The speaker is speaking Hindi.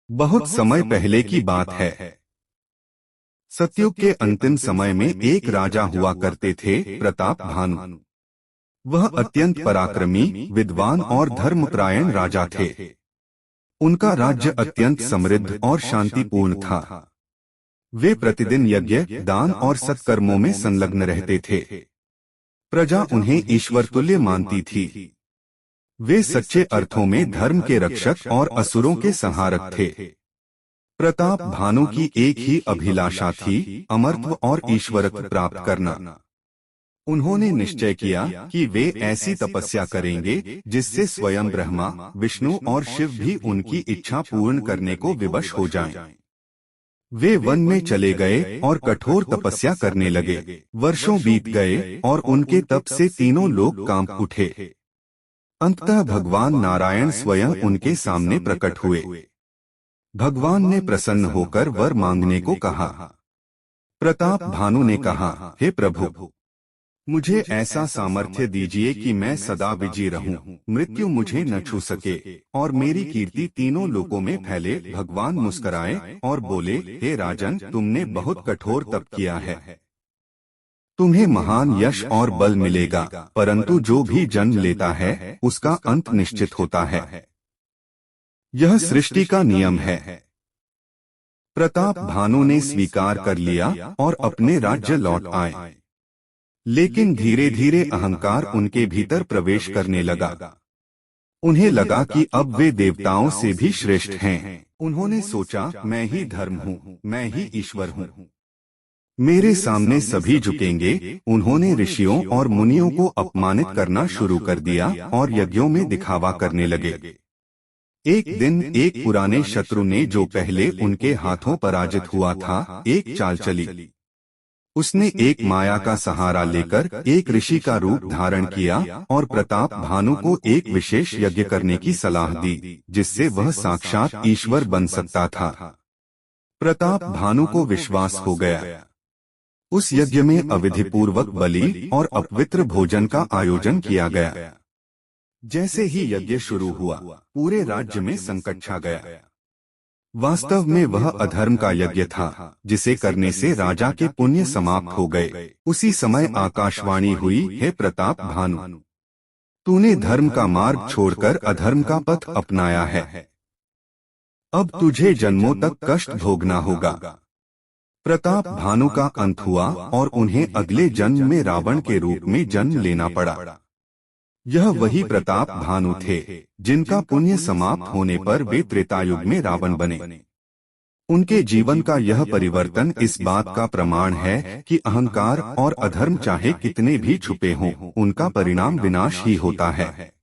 बहुत समय पहले की बात है। सतयुग के अंतिम समय में एक राजा हुआ करते थे, प्रताप भानु। वह अत्यंत पराक्रमी, विद्वान और धर्मपरायण राजा थे। उनका राज्य अत्यंत समृद्ध और शांतिपूर्ण था। वे प्रतिदिन यज्ञ, दान और सत्कर्मों में संलग्न रहते थे। प्रजा उन्हें ईश्वर तुल्य मानती थी। वे सच्चे अर्थों में धर्म के रक्षक और असुरों के संहारक थे। प्रताप भानु की एक ही अभिलाषा थी, अमरत्व और ईश्वरत्व प्राप्त करना। उन्होंने निश्चय किया कि वे ऐसी तपस्या करेंगे जिससे स्वयं ब्रह्मा, विष्णु और शिव भी उनकी इच्छा पूर्ण करने को विवश हो जाएं। वे वन में चले गए और कठोर तपस्या करने लगे। वर्षों बीत गए और उनके तप से तीनों लोग कांप उठे। अंततः भगवान नारायण स्वयं उनके सामने प्रकट हुए। भगवान ने प्रसन्न होकर वर मांगने को कहा। प्रताप भानु ने कहा, हे प्रभु, मुझे ऐसा सामर्थ्य दीजिए कि मैं सदा विजयी रहूं, मृत्यु मुझे न छू सके और मेरी कीर्ति तीनों लोकों में फैले। भगवान मुस्कुराए और बोले, हे राजन, तुमने बहुत कठोर तप किया है। तुम्हें महान यश और बल मिलेगा, परंतु जो भी जन्म लेता है उसका अंत निश्चित होता है। यह सृष्टि का नियम है। प्रताप भानु ने स्वीकार कर लिया और अपने राज्य लौट आए। लेकिन धीरे धीरे अहंकार उनके भीतर प्रवेश करने लगा। उन्हें लगा कि अब वे देवताओं से भी श्रेष्ठ हैं। उन्होंने सोचा, मैं ही धर्म हूँ, मैं ही ईश्वर हूँ, मेरे सामने सभी झुकेंगे। उन्होंने ऋषियों और मुनियों को अपमानित करना शुरू कर दिया और यज्ञों में दिखावा करने लगे। एक दिन एक पुराने शत्रु ने, जो पहले उनके हाथों पराजित हुआ था, एक चाल चली। उसने एक माया का सहारा लेकर एक ऋषि का रूप धारण किया और प्रताप भानु को एक विशेष यज्ञ करने की सलाह दी, जिससे वह साक्षात ईश्वर बन सकता था। प्रताप भानु को विश्वास हो गया। उस यज्ञ में अविधिपूर्वक बलि और अपवित्र भोजन का आयोजन किया गया। जैसे ही यज्ञ शुरू हुआ, पूरे राज्य में संकट छा गया। वास्तव में वह अधर्म का यज्ञ था, जिसे करने से राजा के पुण्य समाप्त हो गए। उसी समय आकाशवाणी हुई, हे प्रताप भानु, तूने धर्म का मार्ग छोड़कर अधर्म का पथ अपनाया है। अब तुझे जन्मों तक कष्ट भोगना होगा। प्रताप भानु का अंत हुआ और उन्हें अगले जन्म में रावण के रूप में जन्म लेना पड़ा। यह वही प्रताप भानु थे, जिनका पुण्य समाप्त होने पर वे त्रेतायुग में रावण बने। उनके जीवन का यह परिवर्तन इस बात का प्रमाण है कि अहंकार और अधर्म चाहे कितने भी छुपे हों, उनका परिणाम विनाश ही होता है।